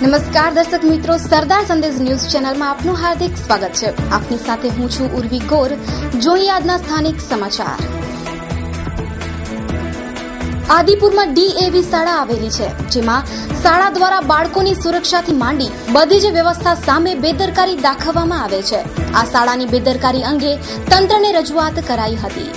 નમસ્કાર દર્શક મિત્રો, સરદાર સંદેશ ન્યૂઝ ચેનલમાં આપનું હાર્દિક સ્વાગત છે. આપની સાથે હું છું ઉર્વી ગોર. જોઈએ આજના સ્થાનિક સમાચાર. આદિપુરમાં DAV શાળા આવેલી છે, જેમાં શાળા દ્વારા બાળકોની સુરક્ષાથી માંડી બધી જ વ્યવસ્થા સામે બેદરકારી દાખવવામાં આવે છે. આ શાળાની બેદરકારી અંગે તંત્રને રજૂઆત કરાઈ હતી.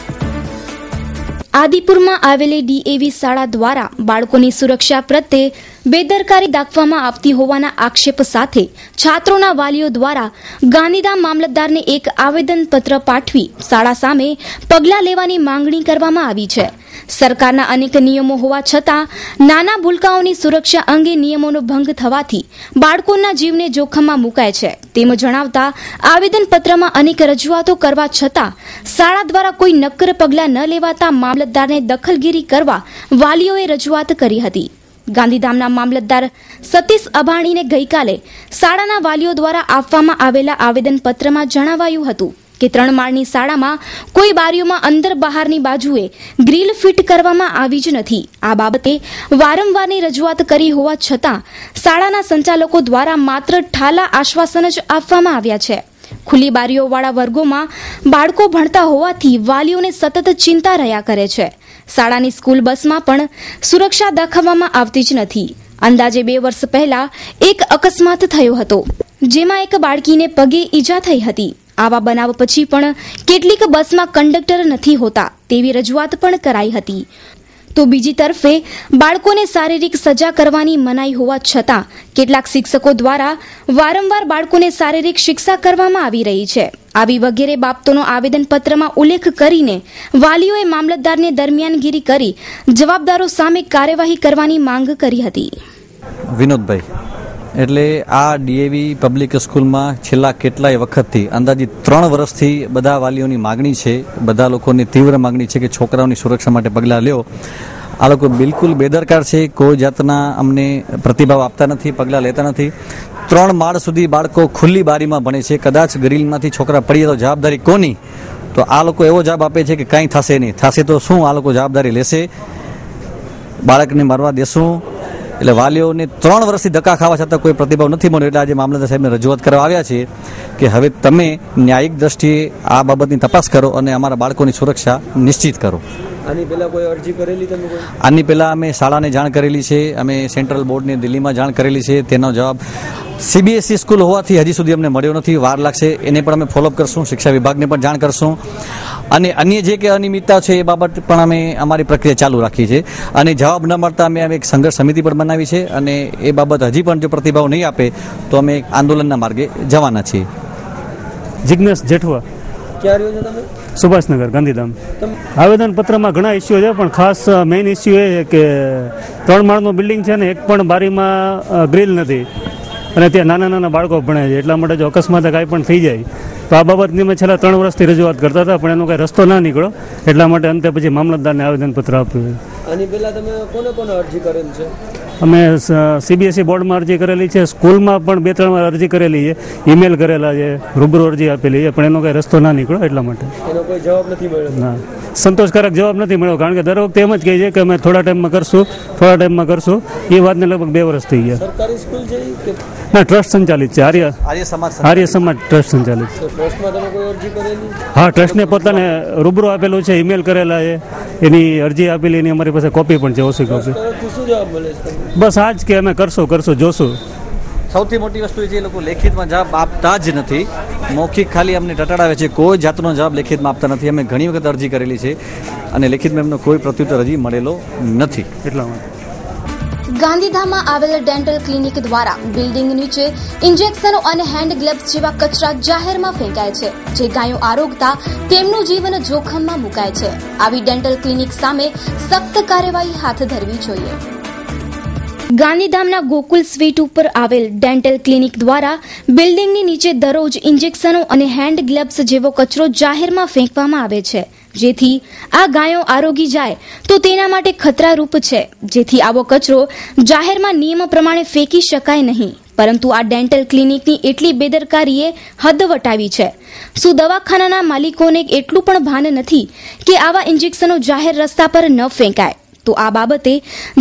આદિપુરમાં આવેલી DAV શાળા દ્વારા બાળકોની સુરક્ષા પ્રત્યે બેદરકારી દાખવવામાં આવતી હોવાના આક્ષેપ સાથે છાત્રોના વાલીઓ દ્વારા ગાંધીધામ મામલતદારને એક આવેદનપત્ર પાઠવી શાળા સામે પગલાં લેવાની માંગણી કરવામાં આવી છે. સરકારના અનેક નિયમો હોવા છતાં નાના ભૂલકાઓની સુરક્ષા અંગે નિયમોનો ભંગ થવાથી બાળકોના જીવને જોખમમાં મુકાય છે તેમ જણાવતા આવેદનપત્રમાં અનેક રજૂઆતો કરવા છતાં શાળા દ્વારા કોઈ નક્કર પગલાં ન લેવાતા મામલતદારને દખલગીરી કરવા વાલીઓએ રજૂઆત કરી હતી. ગાંધીધામના મામલતદાર સતીશ અભાણીને ગઈકાલે શાળાના વાલીઓ દ્વારા આપવામાં આવેલા આવેદનપત્રમાં જણાવાયું હતું કે 3 માળની શાળામાં કોઈ બારીઓમાં અંદર બહારની બાજુએ ગ્રીલ ફિટ કરવામાં આવી જ નથી. આ બાબતે વારંવારની રજૂઆત કરી હોવા છતાં શાળાના સંચાલકો દ્વારા માત્ર ઠાલા આશ્વાસન જ આપવામાં આવ્યા છે. ખુલ્લી બારીઓવાળા વર્ગોમાં બાળકો ભણતા હોવાથી વાલીઓને સતત ચિંતા રહ્યા કરે છે. શાળાની સ્કૂલ બસમાં પણ સુરક્ષા દાખવવામાં આવતી જ નથી. અંદાજે 2 વર્ષ પહેલા એક અકસ્માત થયો હતો, જેમાં એક બાળકીને પગે ઈજા થઈ હતી. આવા બનાવ પછી પણ કેટલીક બસમાં કંડક્ટર નથી હોતા તેવી રજૂઆત પણ કરાઈ હતી. તો બીજી તરફે બાળકોને શારીરિક સજા કરવાની મનાઈ હોવા છતાં કેટલાક શિક્ષકો દ્વારા વારંવાર બાળકોને શારીરિક શિક્ષા કરવામાં આવી રહી છે. આવી વગેરે બાબતોનો આવેદનપત્રમાં ઉલ્લેખ કરીને વાલીઓએ મામલતદારને દરમિયાનગીરી કરી જવાબદારો સામે કાર્યવાહી કરવાની માંગ કરી હતી. વિનોદભાઈ, એટલે આ DAV પબ્લિક સ્કૂલમાં છેલ્લા કેટલાય વખતથી અંદાજિત 3 વર્ષથી બધા વાલીઓની માગણી છે, બધા લોકોની તીવ્ર માગણી છે કે છોકરાઓની સુરક્ષા માટે પગલાં લ્યો. આ લોકો બિલકુલ બેદરકાર છે, કોઈ જાતના અમને પ્રતિભાવ આપતા નથી, પગલાં લેતા નથી. 3 માળ સુધી બાળકો ખુલ્લી બારીમાં ભણે છે. કદાચ ગ્રીલમાંથી છોકરા પડીએ તો જવાબદારી કોની? તો આ લોકો એવો જવાબ આપે છે કે કાંઈ થશે નહીં. થશે તો શું આ લોકો જવાબદારી લેશે? બાળકને મરવા દેશું? એટલે વાલીઓને 3 વર્ષથી ધક્કા ખાવા છતાં કોઈ પ્રતિભાવ નથી મળ્યો. એટલે આજે મામલતદાર સાહેબને રજૂઆત કરવા આવ્યા છીએ કે હવે તમે ન્યાયિક દ્રષ્ટિએ આ બાબતની તપાસ કરો અને અમારા બાળકોની સુરક્ષા નિશ્ચિત કરો. આની પહેલા કોઈ અરજી કરેલી તમે? આની પહેલા અમે શાળાને જાણ કરેલી છે, અમે સેન્ટ્રલ બોર્ડને દિલ્હીમાં જાણ કરેલી છે. તેનો જવાબ CBSE સ્કૂલ હોવાથી હજી સુધી અમને મળ્યો નથી, વાર લાગશે. એને પણ અમે ફોલોઅપ કરશું, શિક્ષા વિભાગને પણ જાણ કરશું. અને અન્ય જે કે અનિયમિતતા છે એ બાબત પણ અમે અમારી પ્રક્રિયા ચાલુ રાખી છે. અને જવાબ ન મળતા અમે એક સંઘર્ષ સમિતિ પણ બનાવી છે અને એ બાબત હજી પણ જો પ્રતિભાવ નહીં આપે તો અમે આંદોલનના માર્ગે જવાના છીએ. જિજ્ઞેશ જેઠવા. ક્યાં રહ્યો છો તમે? સુભાષનગર, ગાંધીધામ. આવેદનપત્રમાં ઘણા ઇસ્યુ છે, પણ ખાસ મેઇન ઇસ્યુ એ છે કે 3 માળનું બિલ્ડિંગ છે ને એક પણ બારીમાં ગ્રીલ નથી અને ત્યાં નાના નાના બાળકો ભણે છે. એટલા માટે જો અકસ્માત કાંઈ પણ થઈ જાય તો આ બાબતની મેં છેલ્લા 3 વર્ષથી રજૂઆત કરતા હતા, પણ એનો કાંઈ રસ્તો ના નીકળ્યો. એટલા માટે અંતે પછી મામલતદારને આવેદનપત્ર આપ્યું. આની પહેલા તમે કોને અરજી કરેલી છે? અમે CBSE બોર્ડમાં અરજી કરેલી છે, સ્કૂલમાં પણ 2-3 વાર અરજી કરેલી છે, ઈમેલ કરેલા છે, રૂબરૂ અરજી આપેલી છે, પણ એનો કાંઈ રસ્તો ના નીકળ્યો. એટલા માટે એનો કોઈ જવાબ નથી મળ્યો. ના, સંતોષકારક જવાબ નથી મળ્યો. કારણ કે દર વખતે એમ જ કહે છે કે અમે થોડા ટાઈમમાં કરશું. એ વાતને લગભગ 2 વર્ષ થઈ ગયા. સરકારી સ્કૂલ છે કે ના, ટ્રસ્ટ સંચાલિત છે, આર્ય સમાજ ટ્રસ્ટ સંચાલિત. ટ્રસ્ટમાં તમે કોઈ અરજી કરેલી? હા, ટ્રસ્ટને પોતાને રૂબરૂ આપેલું છે, ઈમેલ કરેલા છે, એની અરજી આપેલી, એની અમારી પાસે કોપી પણ છે, ઓછી કોપી. શું જવાબ મળે છે? બસ આ જ કે અમે કરશું જોશું. સૌથી મોટી વસ્તુ એ છે, એ લોકો લેખિતમાં જવાબ આપતા જ નથી. મૌખિક ખાલી અમને ટટાડાવે છે, કોઈ જાતનો જવાબ લેખિતમાં આપતા નથી. અમે ઘણી વખત અરજી કરેલી છે અને લેખિતમાં એમનો કોઈ પ્રત્યુત્તર હજી મળેલો નથી. એટલા માટે ગાંધીધામમાં આવેલ ડેન્ટલ ક્લિનિક દ્વારા બિલ્ડિંગ નીચે ઇન્જેક્શનો અને હેન્ડ ગ્લવ્સ જેવા કચરા જાહેરમાં ફેંકાય છે, જે ગાયો આરોગતા તેમનું જીવન જોખમમાં મુકાય છે. આવી ડેન્ટલ ક્લિનિક સામે સખ્ત કાર્યવાહી હાથ ધરવી જોઈએ. ગાંધીધામના ગોકુલ સ્વીટ ઉપર આવેલ ડેન્ટલ ક્લિનિક દ્વારા બિલ્ડિંગની નીચે દરરોજ ઇન્જેક્શનો અને હેન્ડ ગ્લવ્સ જેવો કચરો જાહેરમાં ફેંકવામાં આવે છે, જેથી આ ગાયો આરોગી જાય તો તેના માટે ખતરારૂપ છે. જેથી આવો કચરો જાહેરમાં નિયમ પ્રમાણે ફેંકી શકાય નહીં. પરંતુ આ ડેન્ટલ ક્લિનિકની એટલી બેદરકારીએ હદ વટાવી છે. શું દવાખાનાના માલિકોને એટલું પણ ભાન નથી કે આવા ઇન્જેક્શનો જાહેર રસ્તા પર ન ફેંકાય? તો આ બાબતે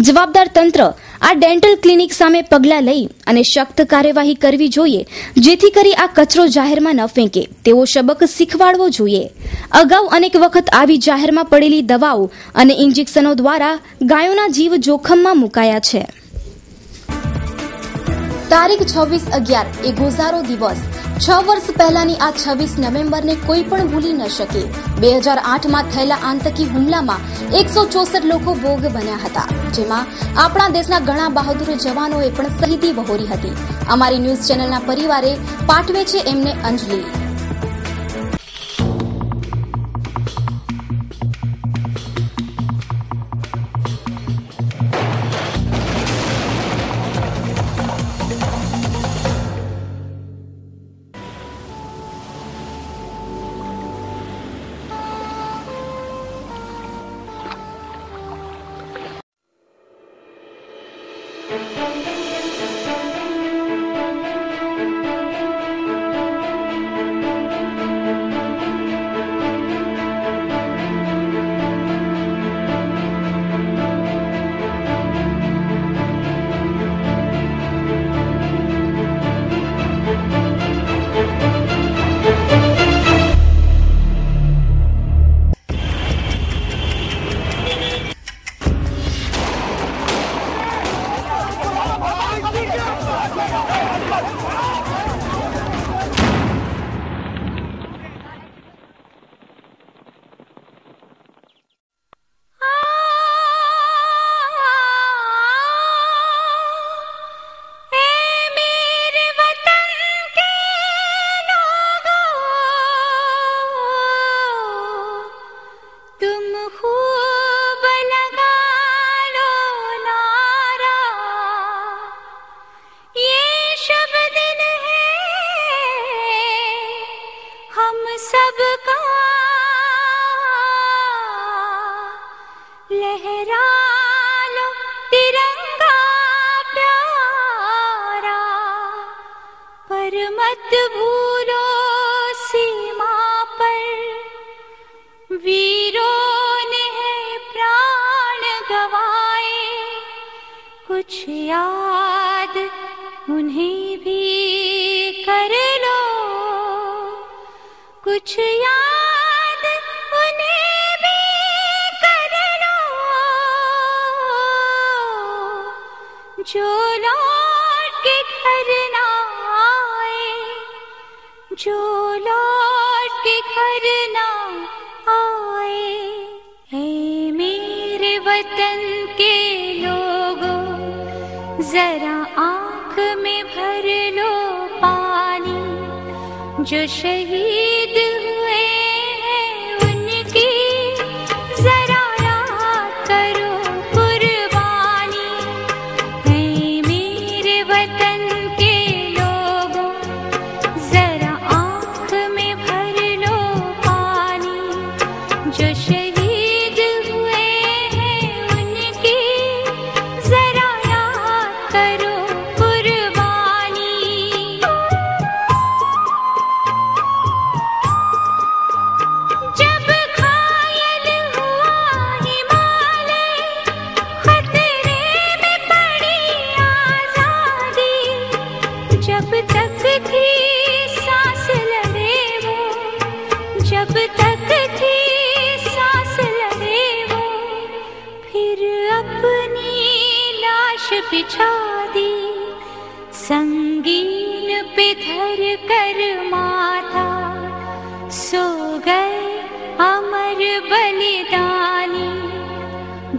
જવાબદાર તંત્ર આ ડેન્ટલ ક્લિનિક સામે પગલાં લઈ અને સખ્ત કાર્યવાહી કરવી જોઈએ, જેથી કરી આ કચરો જાહેરમાં ન ફેંકે તેવો સબક શીખવાડવો જોઈએ. અગાઉ અનેક વખત આવી જાહેરમાં પડેલી દવાઓ અને ઇન્જેક્શનો દ્વારા ગાયોના જીવ જોખમમાં મુકાયા છે. તારીખ 26/11 એ ગોઝારો દિવસ. 6 વર્ષ પહેલાની આ 26 નવેમ્બરને કોઈ પણ ભૂલી ન શકે. 2008માં થયેલા આતંકી હુમલામાં 164 લોકો ભોગ બન્યા હતા, જેમાં આપણા દેશના ઘણા બહાદુર જવાનોએ પણ શહીદી વહોરી હતી. અમારી ન્યૂઝ ચેનલના પરિવારે પાઠવે છે એમને અંજલિ. मत भूलो सीमा पर वीरों ने प्राण गवाए, कुछ याद उन्हें भी कर लो, कुछ याद उन्हें भी कर लो, जो लौट के घर ना आए, जो लौट के घर ना आए। हे मेरे वतन के लोगों, जरा आँख में भर लो पानी, जो शहीद हुए हैं उनकी जरा याद करो कुर्बानी। हे मेरे वतन के लोगों, जरा आँख में भर लो पानी, जो शहीद हुए हैं उनकी जरा याद करो कुर्बानी। जब घायल हुआ हिमालय, खतरे में पड़ी आजादी, जब तक थी सांस लड़े वो, जब तक थी सांस लड़े वो, फिर अपनी लाश बिछा दी, संगीन पे धर कर माथा, सो गए अमर बलिदानी,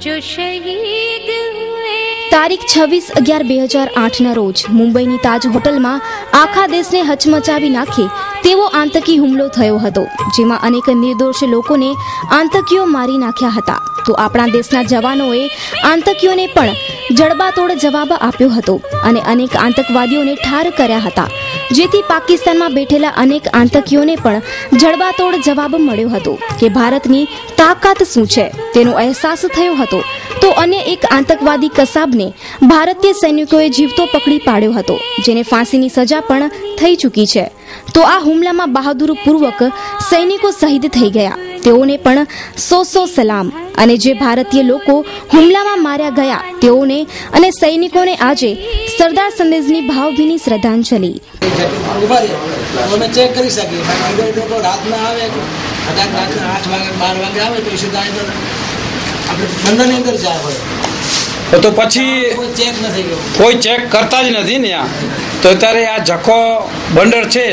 जो शहीद हुए। તારીખ 26/11/2008ના રોજ મુંબઈની તાજ હોટલમાં આખા દેશને હચમચાવી નાખે તેવો આતંકી હુમલો થયો હતો, જેમાં અનેક નિર્દોષ લોકોને આતંકીઓ મારી નાખ્યા હતા. તો આપણા દેશના જવાનોએ આતંકીઓને પણ જડબાતોડ જવાબ આપ્યો હતો અને અનેક આતંકવાદીઓને ઠાર કર્યા હતા, જેથી પાકિસ્તાનમાં બેઠેલા અનેક આતંકીઓને પણ જડબાતોડ જવાબ મળ્યો હતો કે ભારતની તાકાત શું છે તેનો અહેસાસ થયો હતો. તો અન્ય એક આતંકવાદી કસાબને ભારતીય સૈનિકોએ જીવતો પકડી પાડ્યો હતો, જેને ફાંસીની સજા પણ થઈ ચૂકી છે. તો આ હુમલામાં બહાદુરી પૂર્વક સૈનિકો શહીદ થઈ ગયા. તેઓને પણ સો સલામ. અને જે ભારતીય લોકો હુમલામાં માર્યા ગયા તેઓને અને સૈનિકોને આજે સરદાર સંદેશની ભાવભીની શ્રદ્ધાંજલિ. ચેક કરી શકીએ રાતના આવે કદાચ રાતના 8 વાગે 12 વાગે આવે તો સીધા આપણે બંદરની અંદર જાય હોય તો પછી ચેક નથી કોઈ ચેક કરતા જ નથી ને. તો અત્યારે આ જખો બંદર છે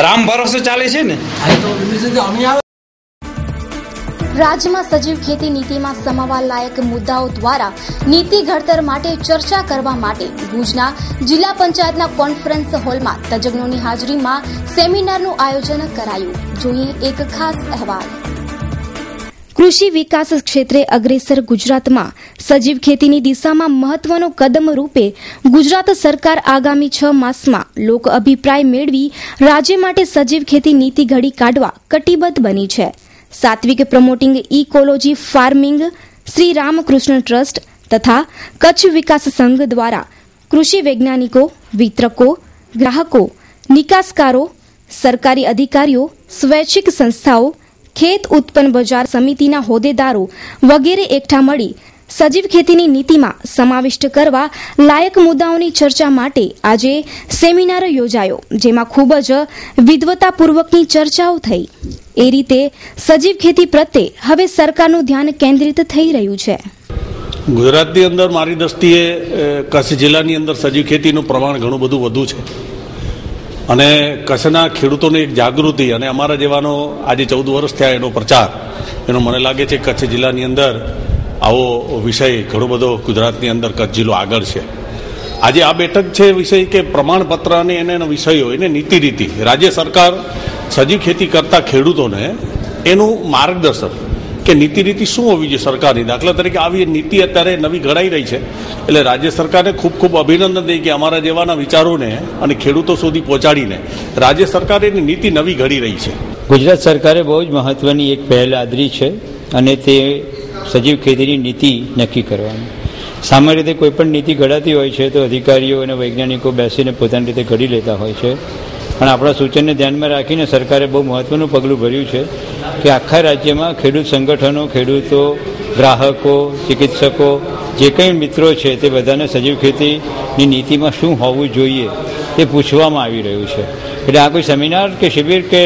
રામ ભરોસે ચાલે છે ને. રાજ્યમાં સજીવ ખેતી નીતિમાં સમાવવા લાયક મુદ્દાઓ દ્વારા નીતિ ઘડતર માટે ચર્ચા કરવા માટે ભુજના જિલ્લા પંચાયતના કોન્ફરન્સ હોલમાં તજજ્ઞોની હાજરીમાં સેમિનારનું આયોજન કરાયું. જોઈએ એક ખાસ અહેવાલ. કૃષિ વિકાસ ક્ષેત્રે અગ્રેસર ગુજરાતમાં સજીવ ખેતીની દિશામાં મહત્વનો કદમ રૂપે ગુજરાત સરકાર આગામી 6 માસમાં લોક અભિપ્રાય મેળવી રાજ્ય માટે સજીવ ખેતી નીતિ ઘડી કાઢવા કટિબદ્ધ બની છે. Satvik promoting ecology farming Shri Ramkrishna trust તથા કચ્છ વિકાસ સંઘ દ્વારા કૃષિ વૈજ્ઞાનિકો, વિતરકો, ગ્રાહકો, નિકાસકારો, સરકારી અધિકારીઓ, સ્વૈચ્છિક સંસ્થાઓ, ખેત ઉત્પન્ન બજાર સમિતિના હોદ્દેદારો વગેરે એકઠા મળી સજીવ ખેતીની નીતિમાં સમાવિષ્ટ કરવા લાયક મુદ્દાઓની ચર્ચા માટે આજે સેમિનાર યોજાયો, જેમાં ખૂબ જ વિદ્વતાપૂર્વકની ચર્ચાઓ થઈ. એ રીતે સજીવ ખેતી પ્રત્યે હવે સરકારનું ધ્યાન કેન્દ્રિત થઈ રહ્યું છે. ગુજરાતની અંદર મારી દ્રષ્ટિએ કચ્છ જિલ્લાની અંદર સજીવ ખેતીનું પ્રમાણ ઘણું બધું વધુ છે અને કચ્છના ખેડૂતોની એક જાગૃતિ અને અમારા જેવાનો આજે 14 વર્ષ થયા એનો પ્રચાર એનો મને લાગે છે કચ્છ જિલ્લાની અંદર આવો વિષય ઘણો બધો ગુજરાતની અંદર કચ્છ જિલ્લો આગળ છે. આજે આ બેઠક છે વિષય કે પ્રમાણપત્ર અને એના વિષયો એને નીતિ રીતિ રાજ્ય સરકાર સજીવ ખેતી કરતા ખેડૂતોને એનું માર્ગદર્શન કે નીતિ રીતિ શું હોવી જોઈએ સરકારની. દાખલા તરીકે આવી નીતિ અત્યારે નવી ઘડાઈ રહી છે એટલે રાજ્ય સરકારને ખૂબ ખૂબ અભિનંદન દઈએ કે અમારા જેવાના વિચારોને અને ખેડૂતો સુધી પહોંચાડીને રાજ્ય સરકાર એની નીતિ નવી ઘડી રહી છે. ગુજરાત સરકારે બહુ જ મહત્વની એક પહેલ આદરી છે અને તે સજીવ ખેતીની નીતિ નક્કી કરવાની. સામાન્ય રીતે કોઈ પણ નીતિ ઘડાતી હોય છે તો અધિકારીઓ અને વૈજ્ઞાનિકો બેસીને પોતાની રીતે ઘડી લેતા હોય છે, પણ આપણા સૂચનને ધ્યાનમાં રાખીને સરકારે બહુ મહત્વનું પગલું ભર્યું છે કે આખા રાજ્યમાં ખેડૂત સંગઠનો, ખેડૂતો, ગ્રાહકો, ચિકિત્સકો, જે કંઈ મિત્રો છે તે બધાને સજીવ ખેતીની નીતિમાં શું હોવું જોઈએ તે પૂછવામાં આવી રહ્યું છે. એટલે આ કોઈ સેમિનાર કે શિબિર કે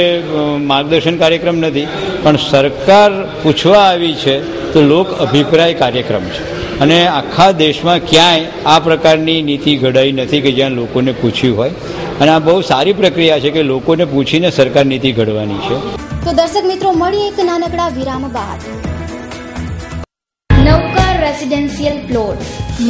માર્ગદર્શન કાર્યક્રમ નથી, પણ સરકાર પૂછવા આવી છે તો લોક અભિપ્રાય કાર્યક્રમ છે. અને આખા દેશમાં ક્યાંય આ પ્રકારની નીતિ ઘડાઈ નથી કે જ્યાં લોકોને પૂછ્યું હોય, અને આ બહુ સારી પ્રક્રિયા છે કે લોકોને પૂછીને સરકાર નીતિ ઘડવાની છે. તો દર્શક મિત્રો, મળીએ એક નાનકડા વિરામ બાદ. નવકાર રેસિડેન્શિયલ પ્લોટ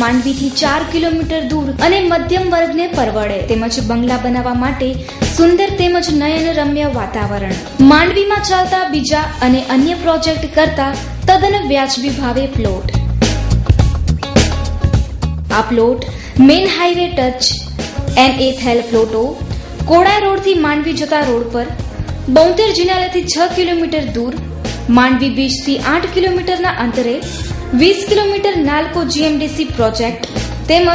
માંડવીથી 4 કિલોમીટર દૂર અને મધ્યમ વર્ગને પરવડે તેમજ બંગલા બનાવવા માટે સુંદર તેમજ નયનરમ્ય વાતાવરણ. માંડવીમાં ચાલતા બીજા અને અન્ય પ્રોજેક્ટ કરતા તદ્દન વ્યાજબી ભાવે પ્લોટ. આ plot main highway touch NA થયેલ પ્લોટો કોડાઈ રોડથી માંડવી જતા રોડ પર, બોંતેર જિનાલાથી 6 કિલોમીટર દૂર, માંડવી બીચથી 8 કિલોમીટરના અંતરે, 20 કિલોમીટર નાલકો GMDC પ્રોજેક્ટ તેમજ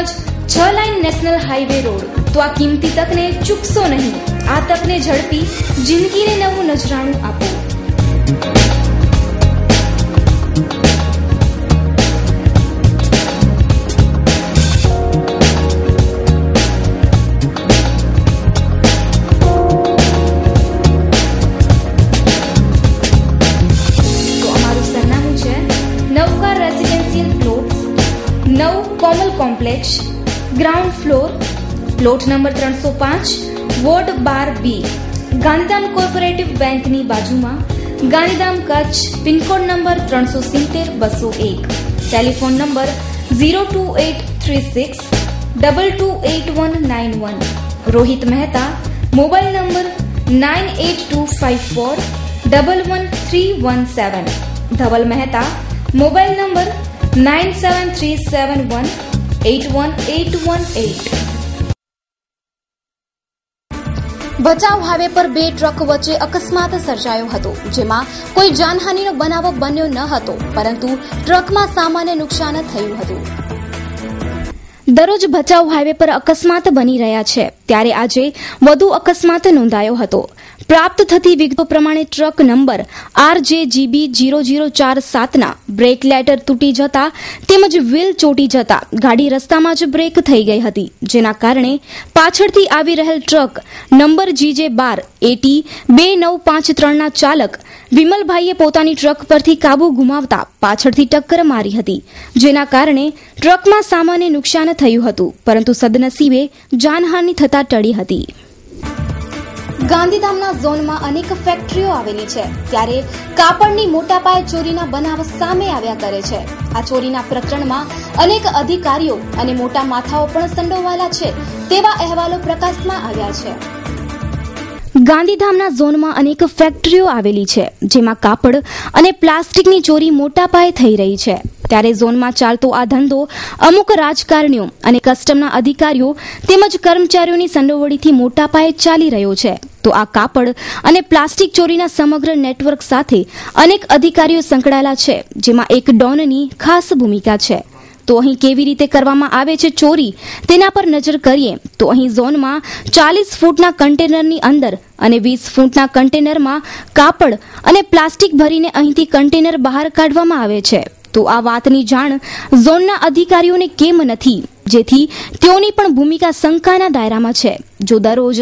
6 લાઇન નેશનલ હાઈવે રોડ. તો આ કિંમતી તકને ચૂકશો નહીં. આ તકને ઝડપી જિંદગીને નવું નજરાણું આપો. Complex, ground floor, plot number 305, ward 12B, Gandhidham cooperative બેંકની બાજુમાં, Gandhidham Kutch. Pincode number 370-201. Telephone number 02836228191. Rohit Mehta. Mobile number 9825411317. Dhaval Mehta. Mobile number 9737181818. Bhachau highway પર 2 ટ્રક વચ્ચે અકસ્માત સર્જાયો હતો, જેમાં કોઈ જાનહાનિનો બનાવ બન્યો ન હતો, પરંતુ ટ્રકમાં સામાન્ય નુકસાન થયું હતું. દરરોજ ભચાઉ હાઈવે પર અકસ્માત બની રહ્યા છે, ત્યારે આજે વધુ અકસ્માત નોંધાયો હતો. પ્રાપ્ત થતી વિગતો પ્રમાણે ટ્રક નંબર RJGB 0047ના બ્રેક લેટર તૂટી જતા તેમજ વ્હીલ ચોટી જતા ગાડી રસ્તામાં જ બ્રેક થઈ ગઈ હતી, જેના કારણે પાછળથી આવી રહેલ ટ્રક નંબર GJ 12 AT 2953ના ચાલક વિમલભાઈએ પોતાની ટ્રક પરથી કાબુ ગુમાવતા પાછળથી ટક્કર મારી હતી, જેના કારણે ટ્રકમાં સામાન્ય નુકસાન થયું હતું, પરંતુ સદનસીબે જાનહાનિ થતા ટળી હતી. ગાંધીધામના ઝોનમાં અનેક ફેક્ટરીઓ આવેલી છે, ત્યારે કાપડની મોટા પાયે ચોરીના બનાવ સામે આવ્યા કરે છે. આ ચોરીના પ્રકરણમાં અનેક અધિકારીઓ અને મોટા માથાઓ પણ સંડોવાયેલા છે તેવા અહેવાલો પ્રકાશમાં આવ્યા છે. ગાંધીધામના ઝોનમાં અનેક ફેક્ટરીઓ આવેલી છે, જેમાં કાપડ અને પ્લાસ્ટિકની ચોરી મોટા પાયે થઈ રહી છે. ત્યારે ઝોનમાં ચાલતો આ ધંધો અમુક રાજકારણીઓ અને કસ્ટમના અધિકારીઓ તેમજ કર્મચારીઓની સંડોવણીથી મોટા પાયે ચાલી રહ્યો છે. તો આ કાપડ અને પ્લાસ્ટિક ચોરીના સમગ્ર નેટવર્ક સાથે અનેક અધિકારીઓ સંકળાયેલા છે, જેમાં એક ડોનની ખાસ ભૂમિકા છે. તો અહીં કેવી રીતે કરવામાં આવે છે ચોરી તેના પર નજર કરીએ તો અહીં ઝોનમાં 40 ફૂટના કન્ટેનરની અંદર અને 20 ફૂટના કન્ટેનરમાં કાપડ અને પ્લાસ્ટિક ભરીને અહીંથી કન્ટેનર બહાર કાઢવામાં આવે છે. તો આ વાતની જાણ ઝોનના અધિકારીઓને કેમ નથી, જેથી તેઓની પણ ભૂમિકા શંકાના દાયરામાં છે. જો દરરોજ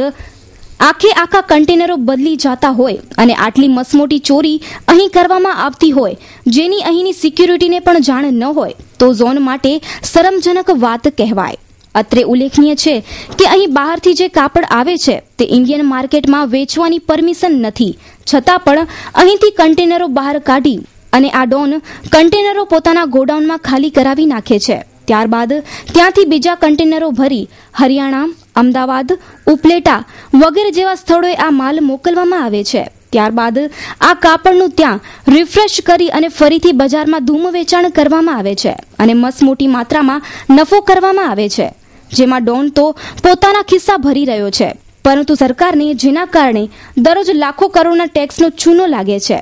આખા કન્ટેનરો બદલી જતા હોય અને આટલી મસમોટી ચોરી અહીં કરવામાં આવતી હોય, જેની અહીંની સિક્યુરિટીને પણ જાણ ન હોય, તો ઝોન માટે શરમજનક વાત કહેવાય. અત્રે ઉલ્લેખનીય છે કે અહીં બહારથી જે કાપડ આવે છે તે ઇન્ડિયન માર્કેટમાં વેચવાની પરમિશન નથી, છતાં પણ અહીંથી કન્ટેનરો બહાર કાઢી અને આ ડોન કન્ટેનરો પોતાના ગોડાઉનમાં ખાલી કરાવી નાખે છે. ત્યારબાદ ત્યાંથી બીજા કન્ટેનરો ભરી હરિયાણા, અમદાવાદ, ઉપલેટા વગેરે જેવા સ્થળોએ આ માલ મોકલવામાં આવે છે. ત્યારબાદ આ કાપડનું ત્યાં રિફ્રેશ કરી અને ફરીથી બજારમાં ધૂમ વેચાણ કરવામાં આવે છે અને મસમોટી માત્રામાં નફો કરવામાં આવે છે, જેમાં ડોન તો પોતાના ખિસ્સા ભરી રહ્યો છે, પરંતુ સરકારને જેના કારણે દરરોજ લાખો કરોડના ટેક્સનો ચૂનો લાગે છે.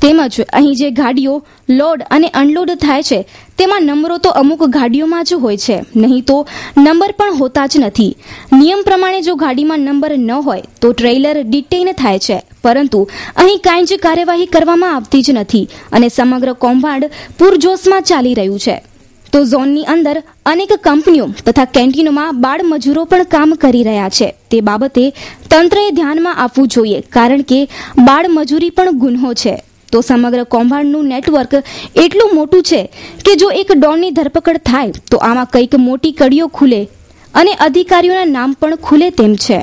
તેમજ અહીં જે ગાડીઓ લોડ અને અનલોડ થાય છે તેમાં નંબરો તો અમુક ગાડીઓમાં જ હોય છે, નહીં તો નંબર પણ હોતા જ નથી. નિયમ પ્રમાણે જો ગાડીમાં નંબર ન હોય તો ટ્રેલર ડિટેઇન થાય છે, પરંતુ અહીં કાંઈ જ કાર્યવાહી કરવામાં આવતી જ નથી અને સમગ્ર કૌભાંડ પૂરજોશમાં ચાલી રહ્યું છે. તો ઝોનની અંદર અનેક કંપનીઓ તથા કેન્ટીનોમાં બાળ મજૂરો પણ કામ કરી રહ્યા છે. તે બાબતે તંત્રએ ધ્યાનમાં આપવું જોઈએ, કારણ કે બાળ મજૂરી પણ ગુન્હો છે. તો સમગ્ર કૌભાંડનું નેટવર્ક એટલું મોટું છે કે જો એક ડોનની ધરપકડ થાય તો આમાં કંઈક મોટી કડીઓ ખુલે અને અધિકારીઓના નામ પણ ખુલે તેમ છે.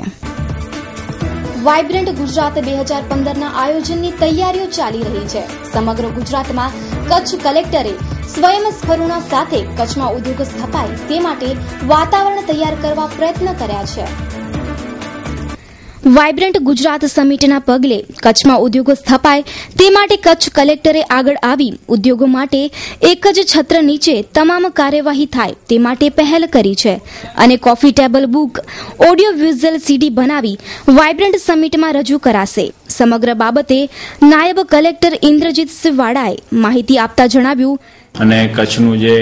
વાઇબ્રન્ટ ગુજરાત 2015ના આયોજનની તૈયારીઓ ચાલી રહી છે. સમગ્ર ગુજરાતમાં કચ્છ કલેક્ટરે સ્વયંસ્ફૂર્ણા સાથે કચ્છમાં ઉદ્યોગ સ્થપાય તે માટે વાતાવરણ તૈયાર કરવા પ્રયત્ન કર્યા છે. વાઇબ્રન્ટ ગુજરાત સમિટના પગલે કચ્છમાં ઉદ્યોગો સ્થપાય તે માટે કચ્છ કલેક્ટરે આગળ આવી ઉદ્યોગો માટે એક જ છત્ર નીચે તમામ કાર્યવાહી થાય તે માટે પહેલ કરી છે અને coffee table book, audio visual CD બનાવી વાઇબ્રન્ટ સમિટમાં રજૂ કરાશે. સમગ્ર બાબતે નાયબ કલેક્ટર ઇન્દ્રજીતસિંહ વાડાએ માહિતી આપતા જણાવ્યું, અને કચ્છનું જે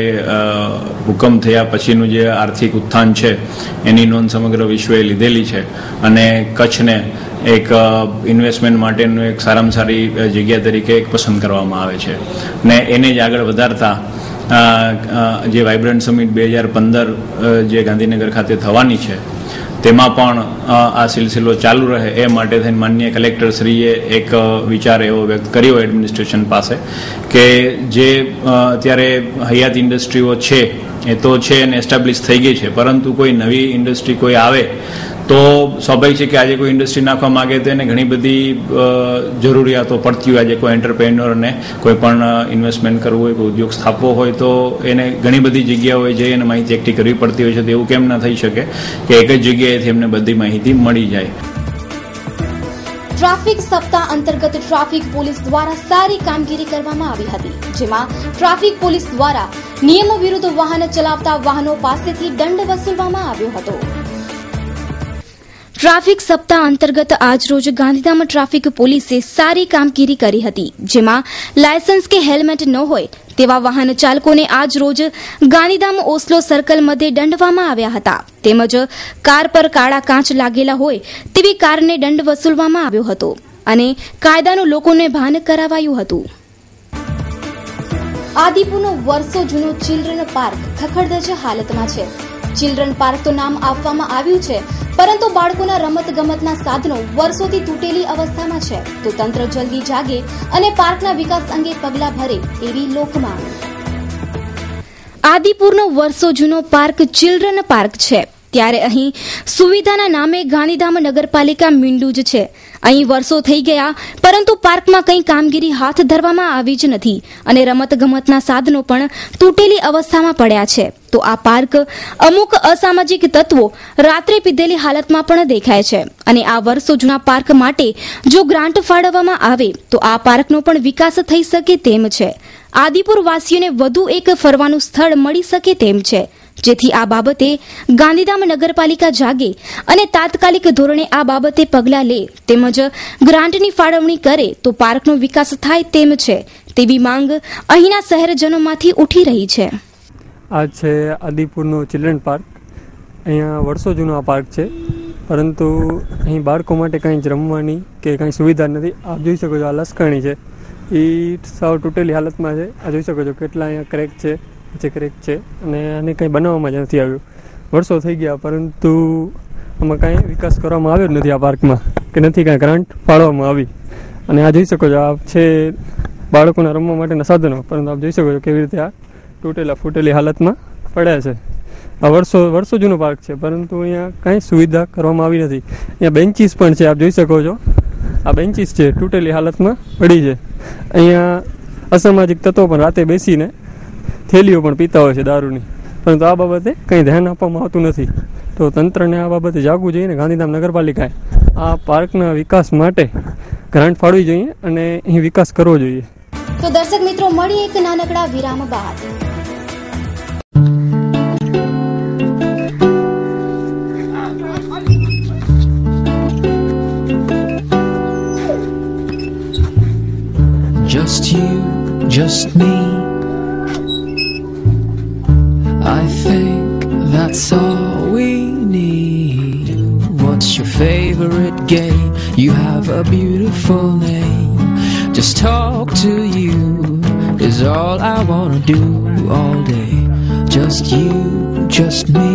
ભૂકંપ થયા પછીનું જે આર્થિક ઉત્થાન છે એની નોંધ સમગ્ર વિશ્વએ લીધેલી છે અને કચ્છને એક ઇન્વેસ્ટમેન્ટ માટેનું એક સારામાં સારી જગ્યા તરીકે એક પસંદ કરવામાં આવે છે ને એને જ આગળ વધારતા જે વાઇબ્રન્ટ સમિટ 2015 જે ગાંધીનગર ખાતે થવાની છે તેમાં પણ આ સિલસિલો ચાલુ રહે એ માટે થઈને માનનીય કલેક્ટરશ્રીએ એક વિચાર એવો વ્યક્ત કર્યો એડમિનિસ્ટ્રેશન પાસે કે જે અત્યારે હયાત ઇન્ડસ્ટ્રીઓ છે એ તો છે અને એસ્ટાબ્લિશ થઈ ગઈ છે, પરંતુ કોઈ નવી ઇન્ડસ્ટ્રી કોઈ આવે તો સ્વાભાવિક છે કે આજે કોઈ ઇન્ડસ્ટ્રી નાખવા માગે તો એને ઘણી બધી જરૂરિયાતો પડતી હોય. આજે કોઈ એન્ટરપ્રેન્યોરને કોઈ પણ ઇન્વેસ્ટમેન્ટ કરવું હોય, કોઈ ઉદ્યોગ સ્થાપવો હોય તો એને ઘણી બધી જગ્યાઓએ જઈ અને માહિતી એકઠી કરવી પડતી હોય છે. તો એવું કેમ ના થઈ શકે કે એક જ જગ્યાએથી એમને બધી માહિતી મળી જાય. ટ્રાફિક સપ્તાહ અંતર્ગત ટ્રાફિક પોલીસ દ્વારા સારી કામગીરી કરવામાં આવી હતી, જેમાં ટ્રાફિક પોલીસ દ્વારા નિયમો વિરુદ્ધ વાહન ચલાવતા વાહનો પાસેથી દંડ વસૂલવામાં આવ્યો હતો. ટ્રાફિક સપ્તાહ અંતર્ગત આજરોજ ગાંધીધામ ટ્રાફિક પોલીસે સારી કામગીરી કરી હતી, જેમાં લાયસન્સ કે હેલ્મેટ ન હોય તેવા વાહન ચાલકોને આજરોજ ગાંધીધામ ઓસ્લો સર્કલ મધ્યે દંડવામાં આવ્યા હતા. તેમજ કાર પર કાળા કાચ લાગેલા હોય તેવી કારને દંડ વસૂલવામાં આવ્યો હતો અને કાયદાનું લોકોને ભાન કરાવાયું હતું. આદિપુરનો વર્ષો જૂનો ચિલ્ડ્રન પાર્ક ખખડધજ હાલતમાં છે. ચિલ્ડ્રન પાર્ક તો નામ આપવામાં આવ્યું છે, પરંતુ બાળકોના રમતગમતના સાધનો વર્ષોથી તૂટેલી અવસ્થામાં છે. તો તંત્ર જલ્દી જાગે અને પાર્કના વિકાસ અંગે પગલાં ભરે એવી લોકમાંગ. આદિપુરનો વર્ષો જૂનો પાર્ક ચિલ્ડ્રન પાર્ક છે, ત્યારે અહીં સુવિધાના નામે ગાંધીધામ નગરપાલિકા મીંડું જ છે. અહીં વર્ષો થઈ ગયા, પરંતુ પાર્કમાં કંઈ કામગીરી હાથ ધરવામાં આવી જ નથી અને રમતગમતના સાધનો પણ તૂટેલી અવસ્થામાં પડ્યા છે. તો આ પાર્ક અમુક અસામાજિક તત્વો રાત્રે પીધેલી હાલતમાં પણ દેખાય છે અને આ વર્ષો જૂના પાર્ક માટે જો ગ્રાન્ટ ફાળવવામાં આવે તો આ પાર્કનો પણ વિકાસ થઈ શકે તેમ છે. આદિપુર વાસીઓને વધુ એક ફરવાનું સ્થળ મળી શકે તેમ છે, જેથી આ બાબતે ગાંધીધામ નગરપાલિકા જાગે અને તાત્કાલિક ધોરણે આ બાબતે પગલાં લે તેમજ ગ્રાન્ટની ફાળવણી કરે તો પાર્કનો વિકાસ થાય તેમ છે તેવી માંગ અહીંના શહેરજનોમાંથી ઉઠી રહી છે. આ છે આદિપુરનો ચિલ્ડ્રન પાર્ક. અહીંયા વર્ષો જૂનો આ પાર્ક છે, પરંતુ અહીં બાળકો માટે કંઈ જ રમવાની કે કંઈ સુવિધા નથી. આપ જોઈ શકો છો આ લસકાણી છે, એ સાવ તૂટેલી હાલતમાં છે. આ જોઈ શકો છો કેટલા અહીંયા ક્રેક છે, ક્રેક છે અને આને કંઈ બનાવવામાં જ નથી આવ્યું. વર્ષો થઈ ગયા, પરંતુ આમાં કાંઈ વિકાસ કરવામાં આવ્યો જ નથી આ પાર્કમાં, કે નથી કાંઈ ગ્રાન્ટ ફાળવવામાં આવી. અને આ જોઈ શકો છો આ છે બાળકોના રમવા માટેના સાધનો, પરંતુ આપ જોઈ શકો છો કેવી રીતે આ ફૂટેલી હાલતમાં પડ્યા છે. આ વર્ષો જૂનો પાર્ક છે, પરંતુ અહીંયા કાંઈ સુવિધા કરવામાં આવી નથી. અહીંયા બેન્ચીસ પણ છે, આપ જોઈ શકો છો આ બેન્ચીસ છે તૂટેલી હાલતમાં પડી છે. અહીંયા અસામાજિક તત્વો પણ રાતે બેસીને થેલીઓ પણ પીતા હોય છે દારૂની, પરંતુ આ બાબતે કંઈ ધ્યાન આપવામાં આવતું નથી. તો તંત્રને આ બાબતે જાગવું જોઈએ ને ગાંધીધામ નગરપાલિકાએ આ પાર્કના વિકાસ માટે ગ્રાન્ટ ફાળવવી જોઈએ અને અહીં વિકાસ કરવો જોઈએ. તો દર્શક મિત્રો, મળી એક નાનકડા વિરામ બાદ. Just you, just me. I think that's all we need. What's your favorite game? You have a beautiful name. Just talk to you is all I wanna do all day. Just you, just me.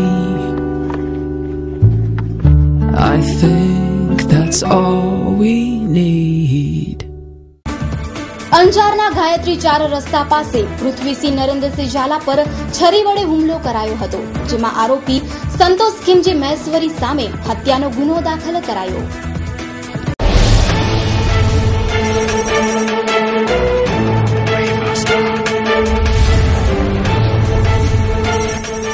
I think that's all we need. અંજારના ગાયત્રી 4 રસ્તા પાસે પૃથ્વીસિંહ નરેન્દ્રસિંહ ઝાલા પર છરી વડે હુમલો કરાયો હતો, જેમાં આરોપી સંતોષ ખીમજી મહેશ્વરી સામે હત્યાનો ગુનો દાખલ કરાયો.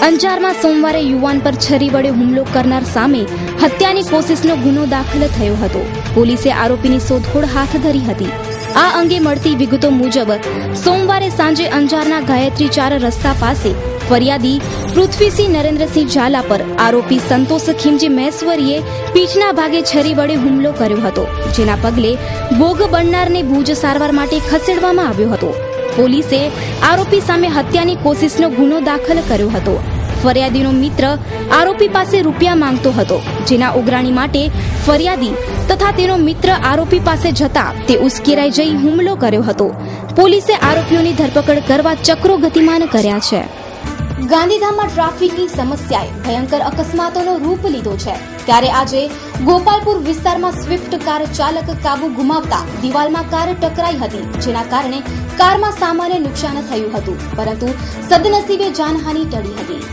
અંજારમાં સોમવારે યુવાન પર છરી વડે હુમલો કરનાર સામે હત્યાની કોશિશનો ગુનો દાખલ થયો હતો. પોલીસે આરોપીની શોધખોળ હાથ ધરી હતી. આ અંગે મળતી વિગતો મુજબ સોમવારે સાંજે અંજારના ગાયત્રી 4 રસ્તા પાસે ફરિયાદી પૃથ્વીસિંહ નરેન્દ્રસિંહ ઝાલા પર આરોપી સંતોષ ખીમજી મહેશ્વરીએ પીઠના ભાગે છરી વડે હુમલો કર્યો હતો, જેના પગલે ભોગ બનનારને ભુજ સારવાર માટે ખસેડવામાં આવ્યો હતો. પોલીસે આરોપી સામે હત્યાની કોશિશનો ગુનો દાખલ કર્યો હતો. ફરિયાદીનો મિત્ર આરોપી પાસે રૂપિયા માંગતો હતો, જેના ઉઘરાણી માટે ફરિયાદી તથા તેનો મિત્ર આરોપી પાસે જતા તે ઉશ્કેરાઈ જઈ હુમલો કર્યો હતો. પોલીસે આરોપીઓની ધરપકડ કરવા ચક્રો ગતિમાન કર્યા છે. ગાંધીધામમાં ટ્રાફિકની સમસ્યાએ ભયંકર અકસ્માતોનો રૂપ લીધો છે, ત્યારે આજે ગોપાલપુર વિસ્તારમાં સ્વિફ્ટ કાર ચાલક કાબુ ગુમાવતા દિવાલમાં કાર ટકરાઈ હતી, જેના કારણે કારમાં સામાન્ય નુકસાન થયું હતું, પરંતુ સદનસીબે જાનહાનિ ટળી હતી.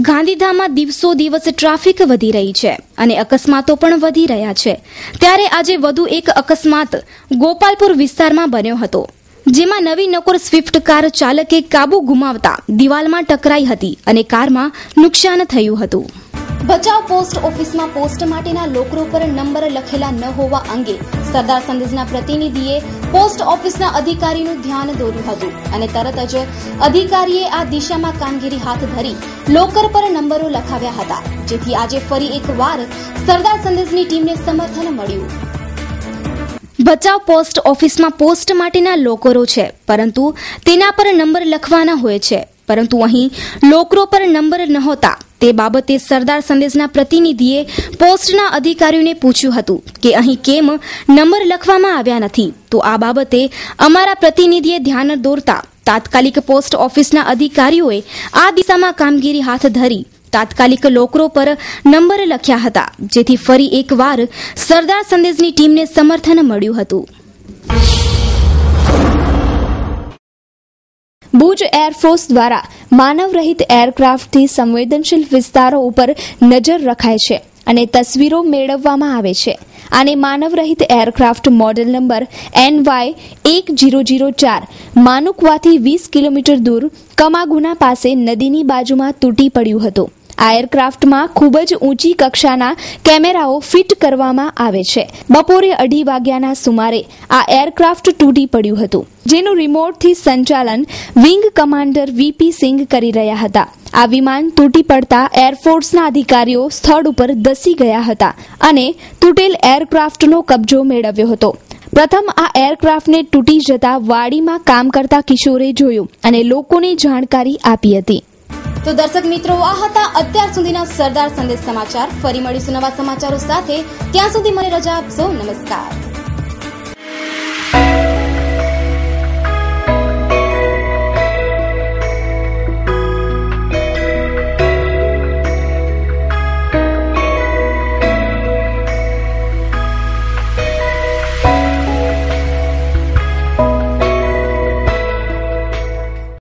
ગાંધીધામમાં દિવસો દિવસ ટ્રાફિક વધી રહી છે અને અકસ્માતો પણ વધી રહ્યા છે, ત્યારે આજે વધુ એક અકસ્માત ગોપાલપુર વિસ્તારમાં બન્યો હતો, જેમાં નવી નકોર સ્વિફ્ટ કાર ચાલકે કાબુ ગુમાવતા દિવાલમાં ટકરાઈ હતી અને કારમાં નુકસાન થયું હતું. ભચાઉ પોસ્ટ ઓફિસમાં પોસ્ટ માટેના લોકરો પર નંબર લખેલા ન હોવા અંગે સરદાર સંદેશના પ્રતિનિધિએ પોસ્ટ ઓફિસના અધિકારીનું ધ્યાન દોર્યું હતું અને તરત જ અધિકારીએ આ દિશામાં કામગીરી હાથ ધરી લોકર પર નંબરો લખાવ્યા હતા, જેથી આજે ફરી એકવાર સરદાર સંદેશની ટીમને સમર્થન મળ્યું. ભચાઉ પોસ્ટ ઓફિસમાં પોસ્ટ માટેના લોકરો છે, પરંતુ તેના પર નંબર લખવાના હોય છે, પરંતુ અહીં લોકરો પર નંબર નહોતા. તે બાબતે સરદાર સંદેશના પ્રતિનિધિએ પોસ્ટના અધિકારીઓને પૂછ્યું હતું કે અહીં કેમ નંબર લખવામાં આવ્યા નથી. તો આ બાબતે અમારા પ્રતિનિધિએ ધ્યાન દોરતા તાત્કાલિક પોસ્ટ ઓફિસના અધિકારીઓએ આ દિશામાં કામગીરી હાથ ધરી તાત્કાલિક લોકરો પર નંબર લખ્યા હતા, જેથી ફરી એકવાર સરદાર સંદેશની ટીમને સમર્થન મળ્યું હતું. ભુજ એરફોર્સ દ્વારા માનવરહિત એરક્રાફ્ટથી સંવેદનશીલ વિસ્તારો ઉપર નજર રખાય છે અને તસવીરો મેળવવામાં આવે છે. આને માનવરહિત એરક્રાફ્ટ મોડેલ નંબર NY1004 માનુકવાથી 20 કિલોમીટર દૂર કમાગુના પાસે નદીની બાજુમાં તૂટી પડ્યું હતું. આ એરક્રાફ્ટમાં ખૂબ જ ઊંચી કક્ષાના કેમેરાઓ ફિટ કરવામાં આવે છે. બપોરે 2:30 વાગ્યાના સુમારે આ એરક્રાફ્ટ તૂટી પડ્યું હતું, જેનું રિમોટથી સંચાલન વિંગ કમાન્ડર VP સિંઘ કરી રહ્યા હતા. આ વિમાન તૂટી પડતા એરફોર્સના અધિકારીઓ સ્થળ ઉપર ધસી ગયા હતા અને તૂટેલ એરક્રાફ્ટનો કબજો મેળવ્યો હતો. પ્રથમ આ એરક્રાફ્ટને તૂટી જતા વાડીમાં કામ કરતા કિશોરે જોયું અને લોકોને જાણકારી આપી હતી. તો દર્શક મિત્રો, આ હતા અત્યાર સુધીના સરદાર સંદેશ સમાચાર. ફરી મળીશું નવા સમાચારો સાથે. ત્યાં સુધી મને રજા આપશો. નમસ્કાર.